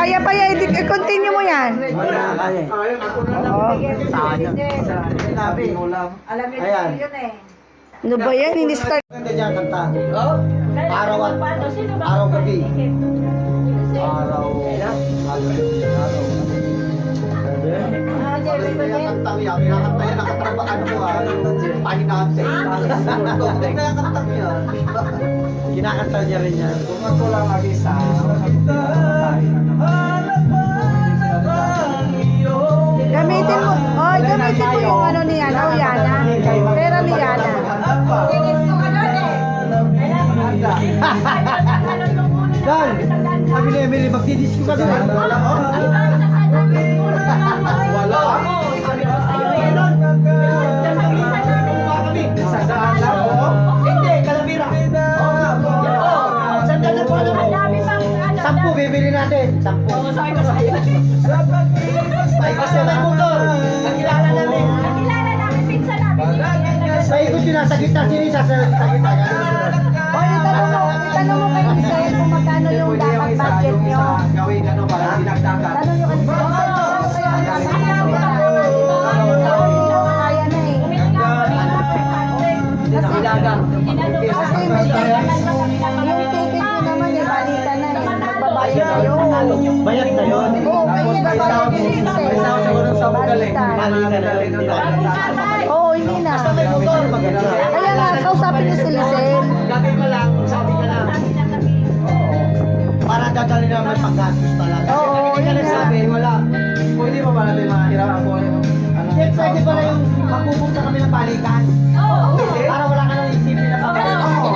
kaya pa yan. I-continue mo yan. Oo. Ayan. Ano ba yan? Ini-start. Ganda dyan kanta. Araw at araw gabi. Araw. Kinakanta yan. Kinakanta yan. Nakatraba ano ko ha. Pahinante. Kinakanta yan. Kinakanta niya rin yan. Kung ako lang mag-isa. Gamitin mo. Oh, gamitin mo yung ano ni Yana. Yana. Pera ni Yana. Dan, sabi ni Emily, magdidisco ka doon. Wala ko. Wala. Sa daan lang ako. Hindi, Kalabira. Saan ka na po alam mo? 10 bibili natin. 10. Sakay ka sa'yo. Sakay ka sa may motor. Nakilala namin. Pinsan namin. Sa ikot yun, nasa gitna sila, sa gitna. O, itanong mo kay Lisel kung magkano yung dapat budget nyo. Gawin ano para dinagdagan. Tanong nyo kay Lisel. Kaya na eh. Kasi yung ticket nyo naman eh, balita na eh. Magbabayad na yun. Bayad na yun. Oo, may babayad ni Lisel. Balita. Oo, hindi na. Kaya nga, kausapin niyo si Lisel. Gagawin mo lang, sabi ka lang. Para dadali naman panggastos talaga. Oo, Kasi yun na. sabi, wala. Pwede mo ba natin mahirap ako yung... Pwede ba na yung magpupunta kami ng balikan? Para wala ka nang isipin na pagkakas.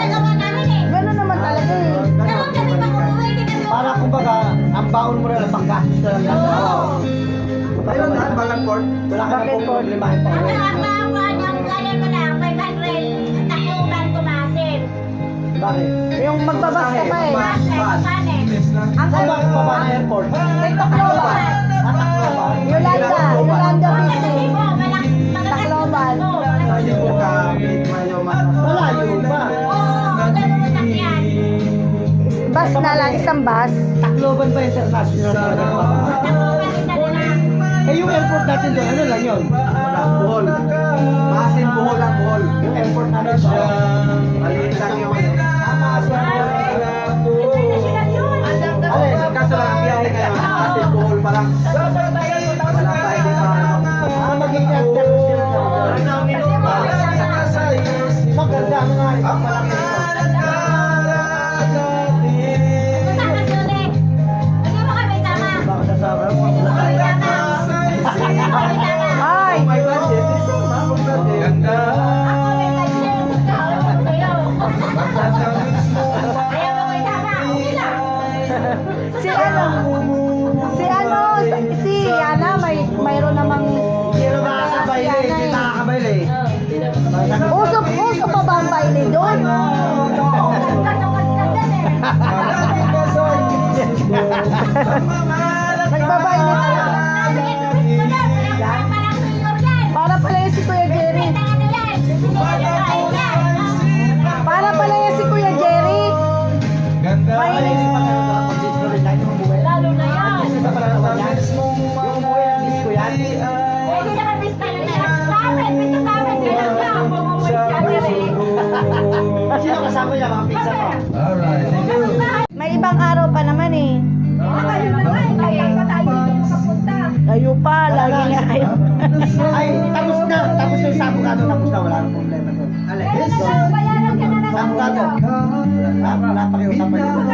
Gano'n naman talaga eh. Para kumbaga, ang baon mo rin ang panggastos talaga. Ayun na, Balangport. Wala ka nang problemahin pa. Bakit? Yung magbabas ka pa eh. Ang bakit pa ba na airport? May Tacloban. Yolanda 50. Tacloban. Malayo ba? Bus na lang, isang bus. Tacloban ba international? Eh yung airport natin doon, ano lang yun? Bohol. Masin Bohol ang Bohol. Yung airport natin siya. Maliit lang yung kaso lang ang biyahe ngayon. Masin Bohol pa lang. Wala pa hindi pa. Magiging actor sila. Maganda ang mga ibang malaki ito. Bakit nasama? Ay! My budget is so ganda. Si Yana, mayroon namang Pero nakakabayle, hindi nakakabayle. Uso pa ba ang baile doon? Nagbabaile talaga. Para pala yung si Kuya Jerry. Para pala yung si Kuya Jerry. Baile. Lalo na yan. Yung umuwi ng disco yan. Pwede naman pista na yan. Samin, pista samin. Kailan lang. Pumuwi siya Jerry. Sino kasama niya? Mga pizza pa. May ibang araw pa naman eh. Ayun naman. Kaya pa tayo dito makapunta. Kayo pa, lagi nga kayo. Ay, tapos na. Tapos na yung sabugado. Tapos na. Wala nang problema doon. Kailan na bayaran ka na ng Sabugado. Napakiusapan yun.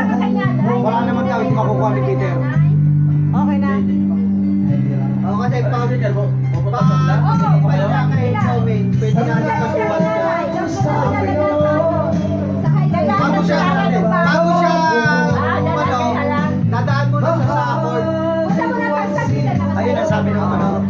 Wala naman daw hindi makukuha ni Peter. Okay na. Oo, kasi pag papasok na. Pwede na kay Xiaomi. Pwede na nagpasuhan ka. Bago siya, dadaan mo na sa Safford. Ayun ang sabi ng ano.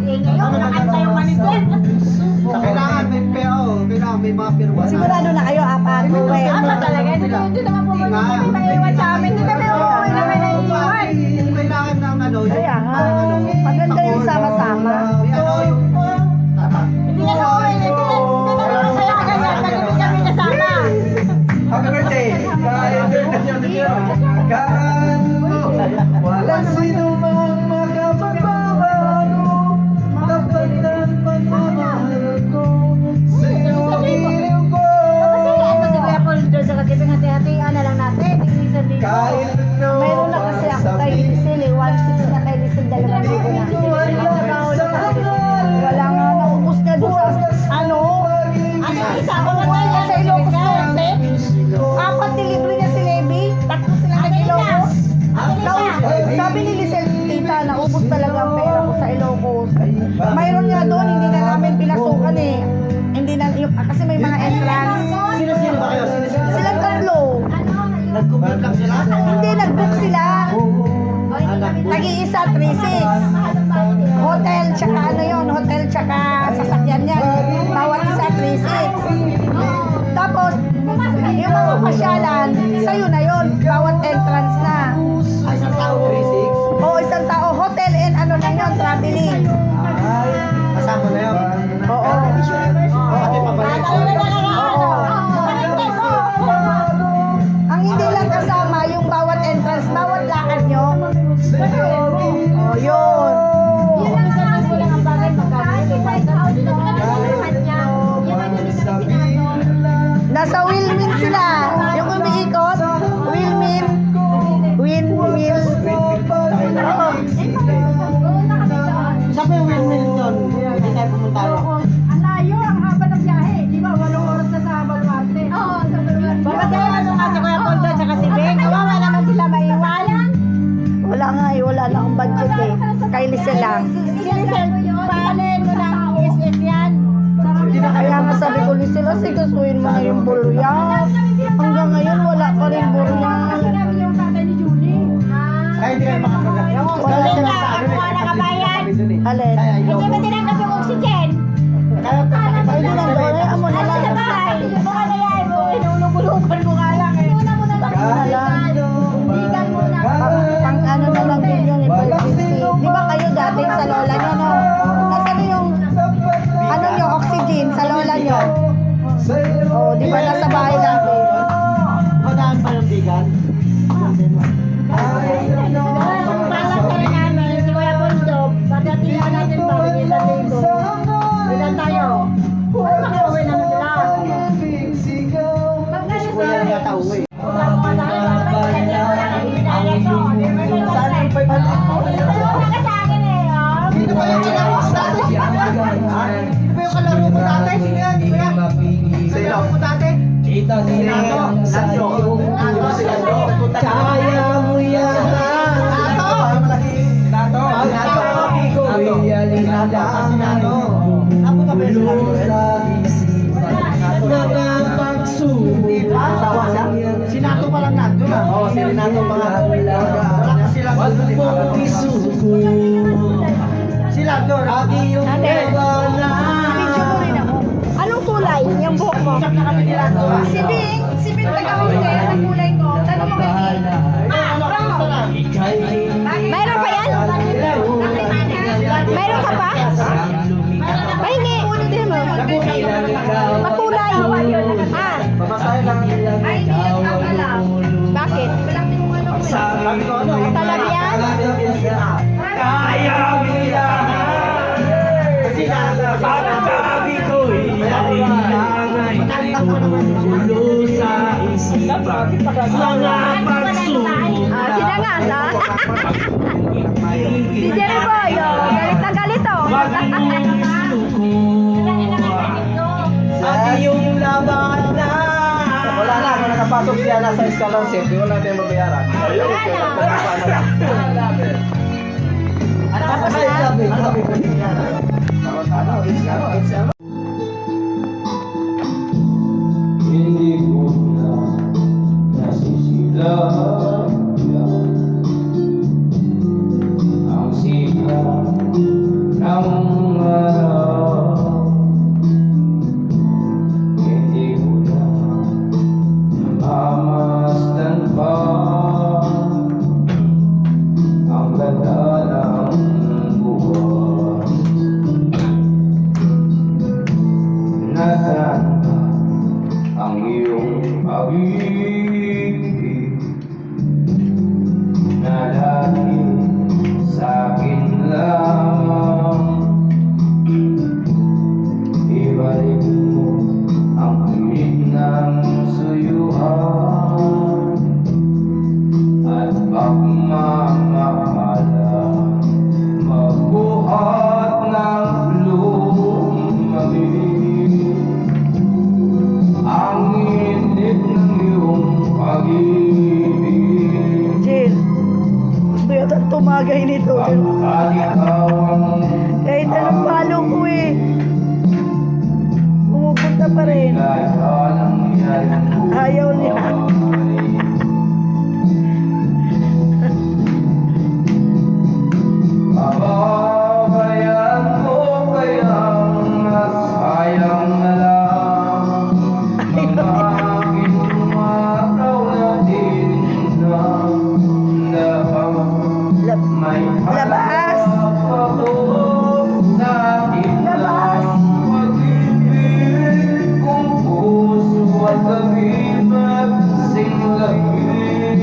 Sa kailangan may PO, kailangan may mga pirwan. Sigurado na kayo, apat. Uwi. Talaga, hindi naman pumunta kami maiwan sa amin. Hindi kami umuwi na may naiiwan. Kailangan ng ano. Kaya nga, maganda yung sama-sama. Hindi na umuwi. Hindi naman kaya ganyan. Hindi kami kasama. Happy birthday! Kaan mo, walang sino dalawang 6 na kay Lizelle, 2,000 na. Wala nga, naubos na doon sa, Isa ko na wala sa Ilocos Norte. 4 delivery niya si Levi, 3 sila ng Ilocos. Sabi ni Lizelle, tita, naubos talaga ang pera ko sa Ilocos. Mayroon nga doon, hindi na namin pinasukan eh. Hindi na, kasi may mga entrance. Sino ba kayo? Sino? Silang tatlo. Nag-compute lang sila? Hindi, nag-book sila. Nag-iisa, 3-6. Hotel, tsaka hotel, tsaka sasakyan yan. Bawat isa, 3-6. Tapos, yung mga pasyalan, sa'yo na yon, bawat entrance na. Ay, isang tao, 3-6. O, isang tao, hotel and lang yun, traveling. Ay, kasama na yun. Oo. Pati pabalik. Ang hindi lang kasama, yung bawat entrance, bawat lakad nyo. O, yun. Nasa Wilmin sila. Yung umiikot, Wilmin. Windmill. Oo. Saan pa yung windmill doon? Hindi tayo pumunta rin. Ang layo, ang haba ng biyahe. Di ba, 8 oras na sa Baluarte. Oo, sa Baluarte. Kasi si Kuya Pondo at si Beng, kawawa naman sila maiwan. Wala nga eh, wala na akong budget eh. Kay Lizelle lang. Si Lizelle, paalin mo ng SS yan. Kaya nga sabi ko, Lizelle, sigasuin mo na yung bulya. Hanggang ngayon, wala pa rin bulya. Kasi namin yung tatay ni Julie. Kaya hindi kayo makapagay. Wala Wala sila ka, sa akin. wala ka bayan. Alin? Kaya Hindi ilaw. ba tinanggap yung oxygen? Kaya pa Ay, di lang doon. Ay, amo na Ano lang. sa bahay? Baka nayay mo, inulugulugan mo nga lang eh. Muna mo na Bakit na lang? Bigan mo na. Pang ano na lang din yun, emergency. Di ba kayo dating sa lola nyo, no? Nasaan yung, oxygen sa lola nyo? Oh, di ba nasa bahay lagi? Madaan pa ng bigan. Balak tayo namin, si Kuya Pondo, pagdatingan natin ba, isa dito. Ilan tayo? Ano makiuwi naman sila? Kuya niya tao eh. Saan ang 500? Sa akin eh, oh. Sino ba yung kalaro mo dati? Sino ba yung kalaro mo dati? Sino yan? Kuya? Sa ilaw mo dati? Sinato? Kaya mo yan. Sinato? Ako ka ba yung Sinato pa lang nandun ah. Oo, si Renato pa nga. Wala pa silang doon eh. Sila doon. Ate, video mo rin ako. Anong kulay yung buhok mo? Usap na kami nila doon. Si Bing taga-huli, anong kulay ko? Tanong mo kay Bing. Mayroon pa yan? Mayroon ka pa? Pahingi. Tingnan mo. Makulay. Ah. Babasahin lang. Ay, hindi yan kakala. Bakit? Walang mo ano ko. Sabi ko ano? Talab yan? Kaya mo yan. Kasi Pagkabi ko'y alinlangan. Ulo sa isipan. Mga pagsubok. Ah, sinangas ah. Si Jerry Boy, oh. Galit na galit oh. Wag mong isuko. Sa iyong labanan. wala na, kung nakapasok siya nasa escalon set, di wala tayong mabayaran. Ayaw, Tapos na? Hindi ko na nasisilayan ang sikat ng araw. Hindi ko na namamasdan pa ang ganda ng buwan. Nasaan ka? Ang iyong pag-ibig na lagi sa'kin lamang. Ibalik mo ang init ng suyuan at pagmamahalan. ibigay nito. At ikaw ang Kahit anong palo ko eh. Pumupunta pa rin. kahit anong nangyari po Ayaw niya. ay pababayaan ko kayang nasayang na lang mga ginumaraw natin na may Labas! sa akin Labas! ng pag-ibig kung puso at labib at singlabib.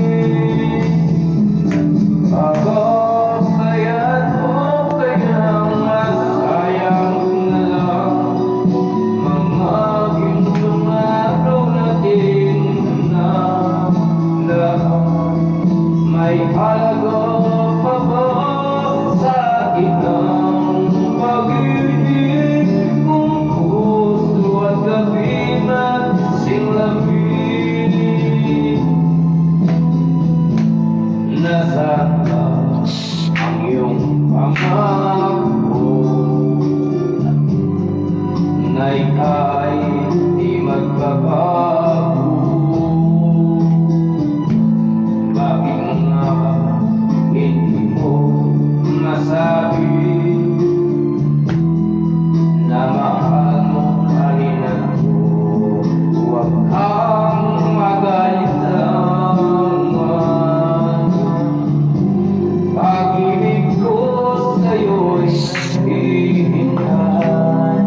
Pababayaan mo kayang masayang na lang mga ginumaraw natin na may halaga pa ba sa itang pag-ibig kung puso at labib at singlabib? Nasaan ka ang iyong pangako na ika'y di magbabago? Bakit nga ba hindi mo masabi na mahal mo pa rin ako? Huwag kang magalit naman. Pag-ibig ko sa'yo'y hihintay.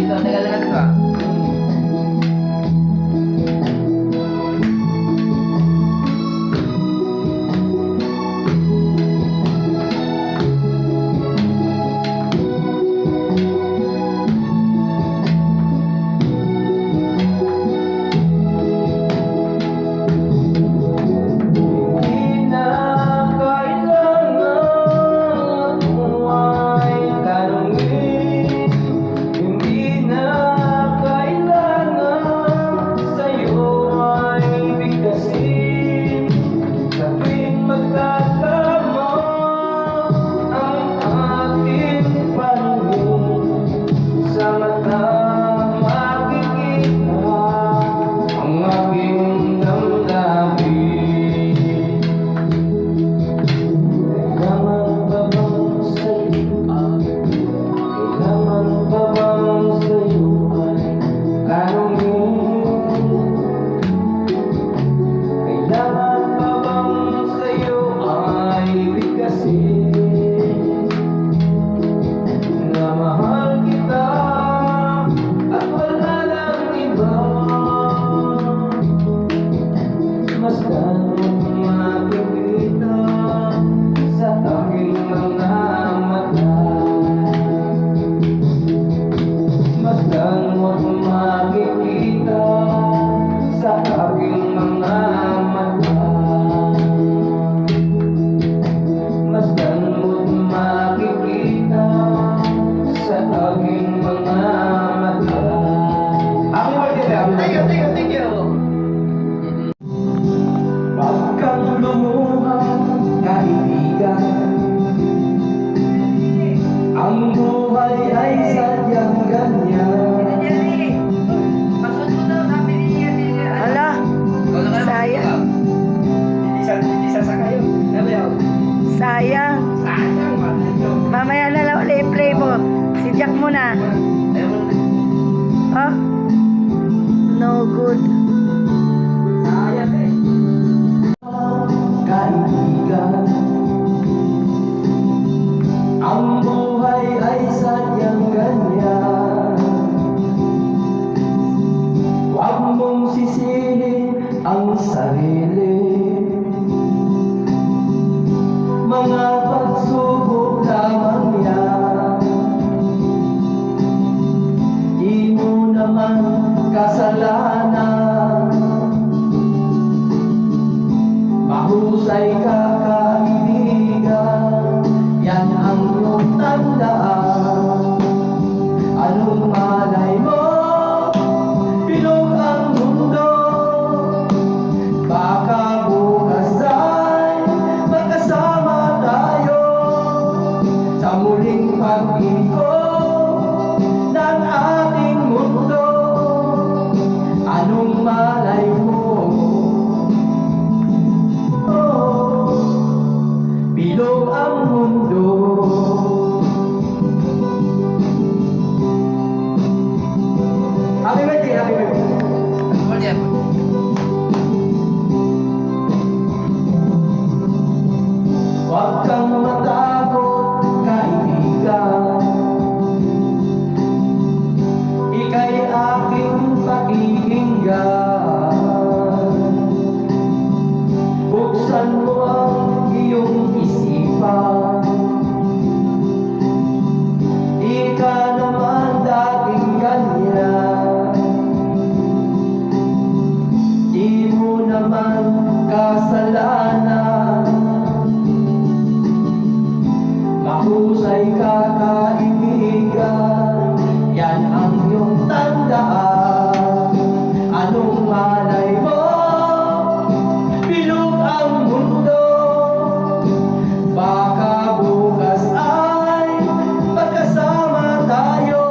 dito. Teka dito ah. Hindi na kailangan mo ay tanungin. Hindi na kailangan sa'yo ay bigkasin. Sa tuwing magkatama ang ating paningin, sa mata makikita ang aking damdamin. Kailangan ba bang sa'yo kailangan ba bang sa'yo ay tanungin? Kailangan ba bang sa'yo ay bigkasin na mahal kita at wala lang iba? Masdan makikita sa aking mga mata. Masdan mo't makikita sa aking mga mata. Masdan mo't makikita sa aking mga mata. Happy birthday! Thank you! Huwag kang lumuha, kaibigan. Ang buhay ay sadyang ganyan. Ala, sayang. Hindi sasakay yun. Ano yun? Sayang. Sayang, matito. Mamaya na lang ulit play mo. Si Jack muna. Ha? No good. Sayang eh. Kaibigan, ang buhay ay sadyang ganyan. Huwag mong sisihin ang sarili. Mga pagsubok lamang yan. Di mo naman kasalanan. Mahusay ka, kaibigan, yan ang iyong tandaan. Anong malay mo, bilog ang mundo. Baka bukas ay magkasama tayo sa muling pag-ikot ng ating mundo. Anong malay mo, bilog ang mundo. Happy birthday, happy birthday. Huwag kang matakot, kaibigan. Ika'y aking pakikinggan. Buksan mo ang iyong isipan. Di ka naman dating ganyan. Di mo naman kasalanan. Mahusay ka, kaibigan, yan ang iyong tandaan. Anong malay mo, bilog ang mundo. Baka bukas ay magkasama tayo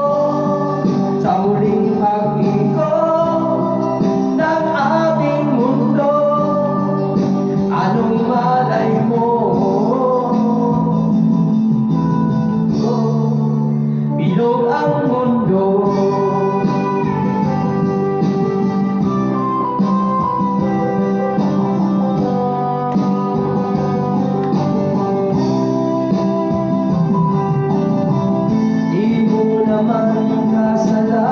sa muling pag-ikot ng ating mundo. Anong malay mo, bilog ang mundo. Di mo naman kasalanan.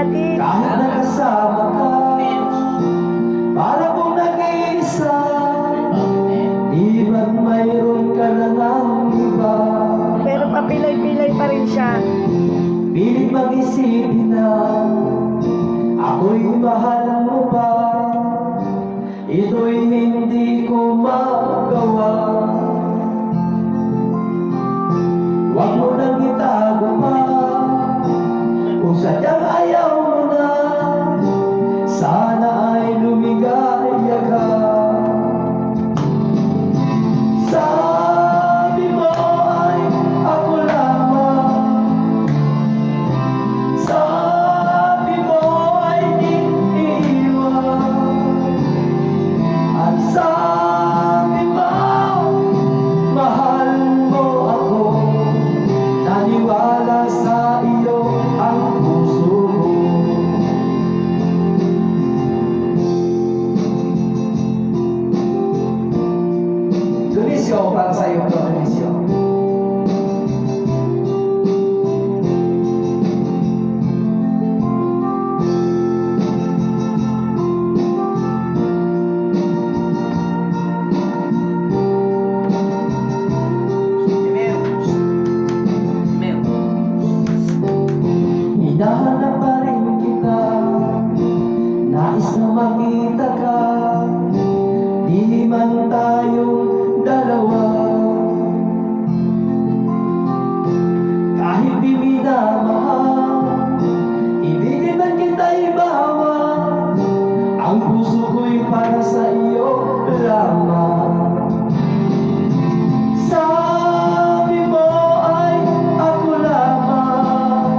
Daddy. Kahit nakasama ka, para kung nag-iisa, di ba't mayroon ka na ng iba? Pero papilay-pilay pa rin siya. Pilit mag-isipin na ako'y mahal mo pa. Ito'y hindi ko magawa. Huwag mo nang itago pa kung sadyang ayaw mo na. Sana ay lumigaya ka. Sabi mo ay ako lamang. Sabi mo ay di iiwan. At sabi mo, mahal mo ako. Naniwala sa iyo ang puso ko. Dionisio, para sa iyo, Dionisio. Hinahanap pa rin kita, nais na makita ka, di man tayong dalawa. Kahit di minamahal, ibigin man kita ibawa, ang puso ko'y para sa iyo lamang. Sabi mo ay ako lamang.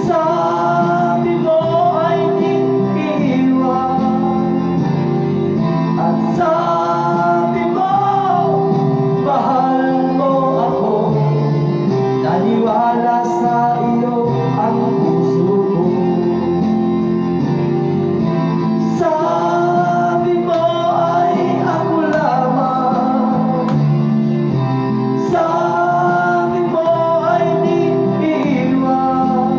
Sabi mo ay di iiwan. At sabi mo, mahal mo ako. Naniwala sa iyo ang puso ko. Sabi mo ay ako lamang. Sabi mo ay di iiwan.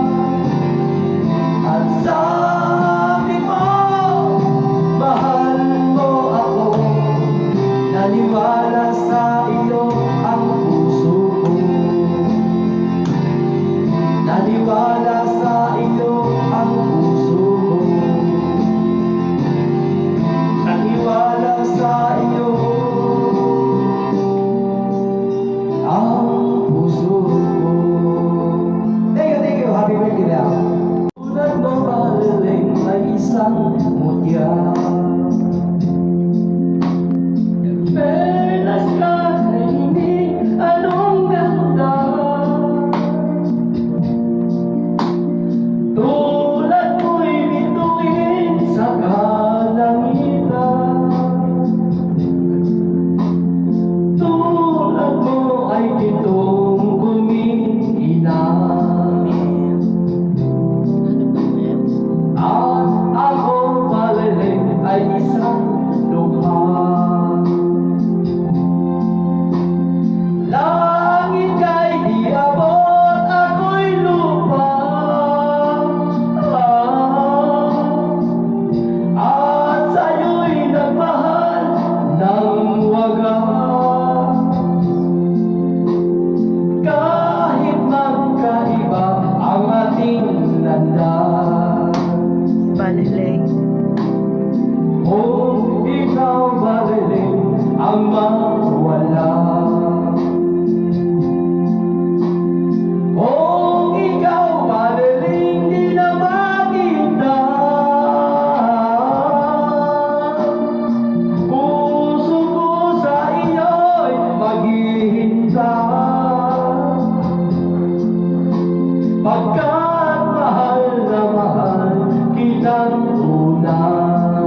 At sabi mo, mahal mo ako. Naniwala sa iyo ang puso ko. Naniwala sa iyo ang puso ko. Naniwala sa iyo ang puso ko. Thank you. Happy birthday, Lea. Tulad mo baliling ay isang mutya. Perlas ka ay hindi anong ganda. Tulad mo'y bituin sa kalangitan. Tulad mo ay ditong kumikinang. At ako baliling ay isang lukha. Langit kay di abot, ako'y lupa. At sa'yo'y nagmahal ng wagas. Kahit magkaiba ang ating landas. Baliling. Kung ikaw baliling ang mawala. Kung ikaw baliling di na makita. Puso ko sa iyo'y maghihintay. Pagkat mahal na mahal kitang tunay.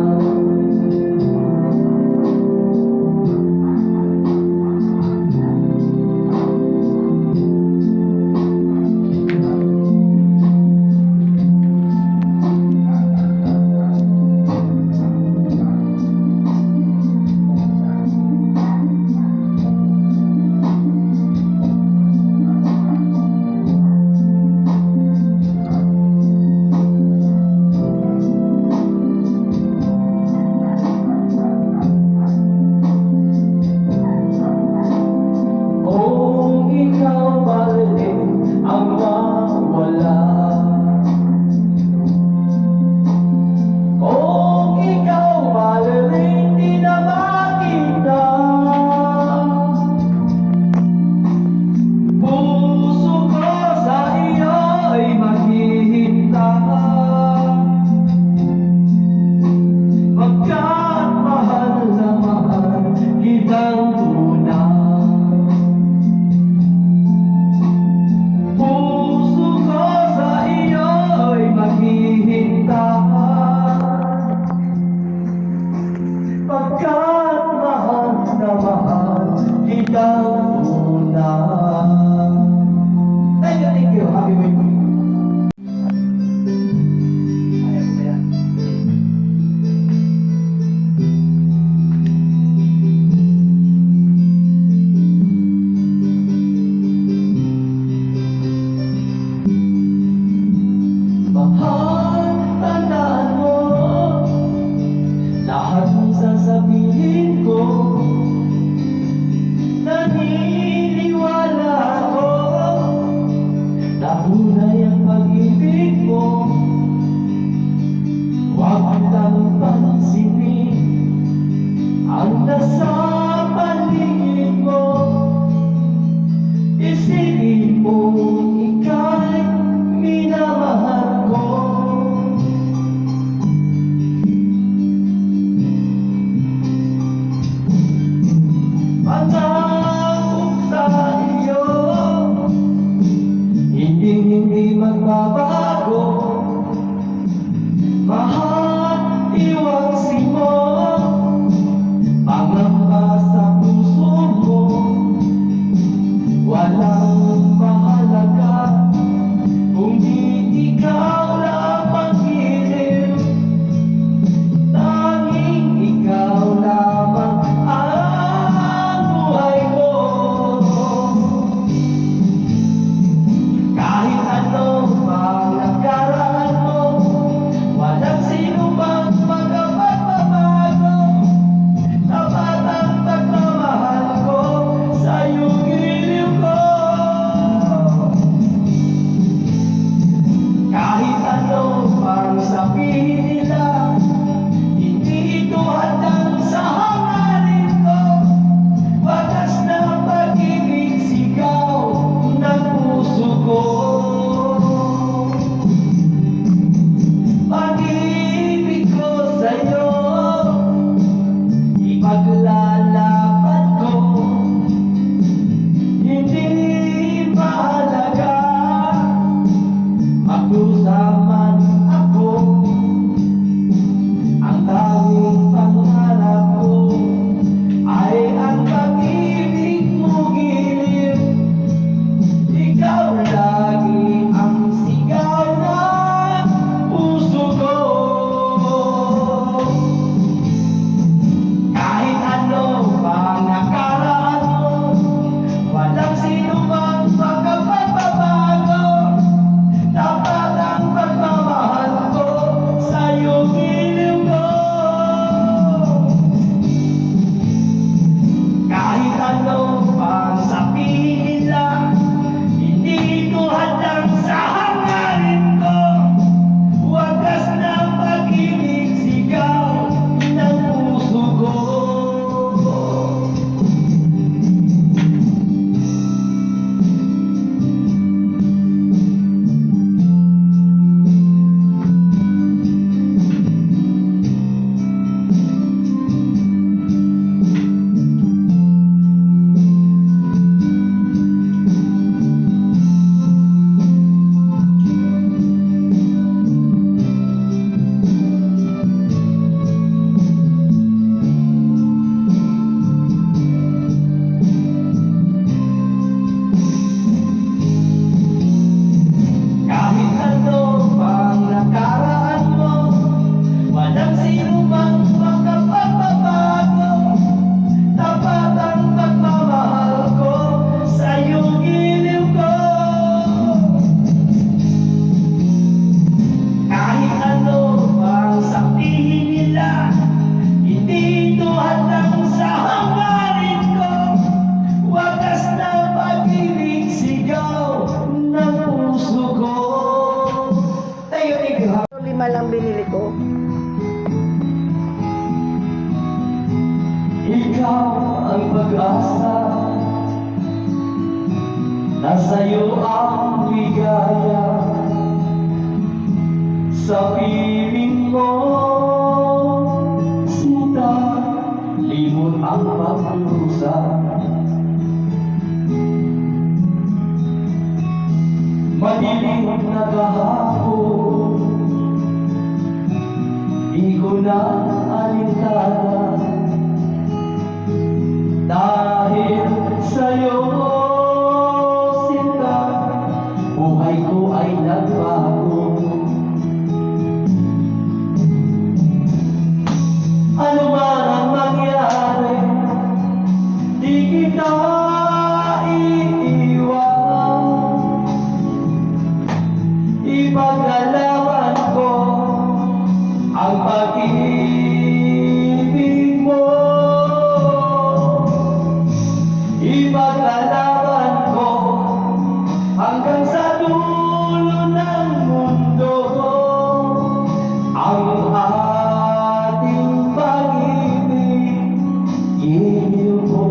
ikaw una. Thank you. Happy birthday. Ayaw ko ba yan? Mahal, tandaan mo lahat ng sasabihin ko. Naniniwala ako na tunay ang pag-ibig mo. Huwag kitang pansinin ang nasa paligid mo. Isipin mo ika'y minamahal ko. Pangako sa iyo, hindi magbabago. Mahal, iwasin mo pangamba sa puso mo. Walang mahalaga kung di ikaw lamang giliw. Tanging ikaw lamang ang buhay ko. Kahit ano pang nakaraan mo, walang sino mang magpapagbabago. Tapat ang pagmamahal ko sa iyong giliw ko. Kahit ano pang sabihin nila, hindi ito hadang sa hangarin ko. Wagas na pag-ibig, sigaw ng puso ko. Pag-ibig ko sa'yo, ipaglalaban ko. Hindi mahalaga magdusa man ako. Ang tanging pangarap ko ay ang pag-ibig mo giliw. Ikaw lagi ang sigaw ng puso ko. Kahit ano pang nakaraan mo, walang sino mang magpapagbabago. Tapat ang pagmamahal ko sa iyong giliw ko. Kahit ano pang sabihin nila, hindi ito hadang sa hangarin ko. Wagas ng pag-ibig, sigaw ng puso ko. Kahit ano pang nakaraan mo, walang sino mang magpapagbabago. Tapat ang pagmamahal ko sa iyong giliw ko. Kahit ano pang sabihin nila, hindi ito hadang sa hangarin ko. Wagas na pag-ibig, sigaw ng puso ko. Thank you. 5 lang binili ko. Ikaw ang pag-asa, nasa'yo ang bigaya. Sa piling mo, sinta, limon ang pagdusa. Madilim na kahapon, di ko na alintana. Dahil kita iiwan. Ipaglalaban ko ang pag-ibig mo. Ipaglalaban ko hanggang sa dulo ng mundo ang ating pag-ibig. Iniw ko.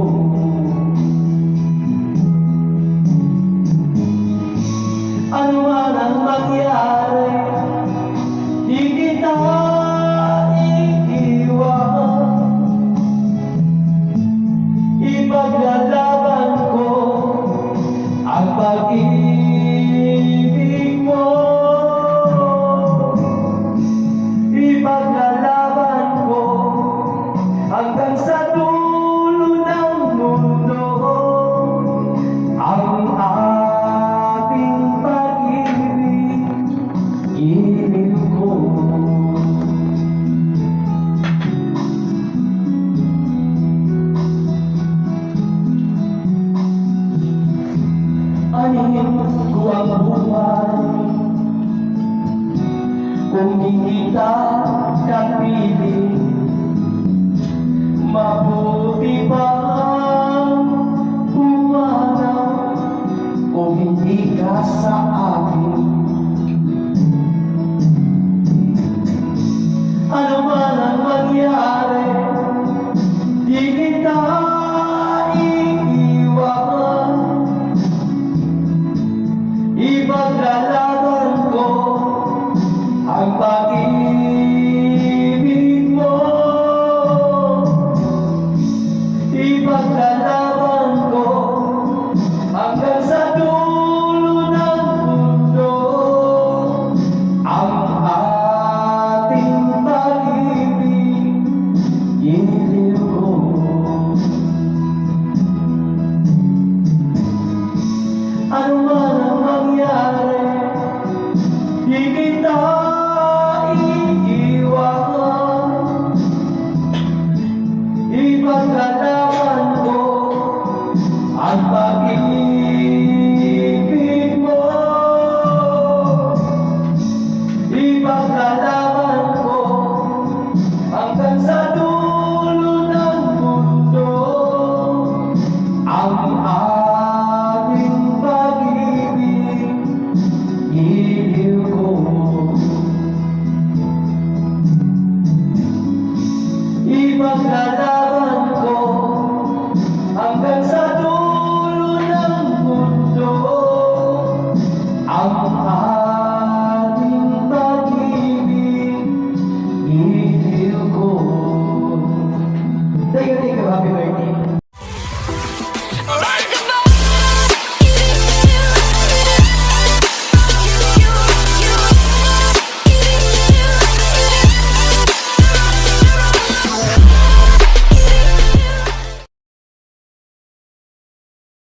Ano man ang mangyari, di kita iiwan. Ipaglalaban ko ang pag-ibig mo. Ipaglalaban ko hanggang sa dulo ng mundo ang ating pag-ibig. Iniw ko. Anin ko ang buhay kung di kita kapiling. Mabuti pang pumanaw kung hindi ka sa akin. Ano man ang mangyari, di kita iiwan. Ipaglalaban ko ang pag-ibig mo. Ipaglalaban ko hanggang sa dulo ng mundo ang ating pag-ibig. Iniw ko. Ano man ang mangyari, di kita iiwan. Ipaglalaban ko ang pag-ibig mo. Ipaglalaban ko hanggang sa dulo ng mundo ang ating pag-ibig. Iniw ko. Ipaglalaban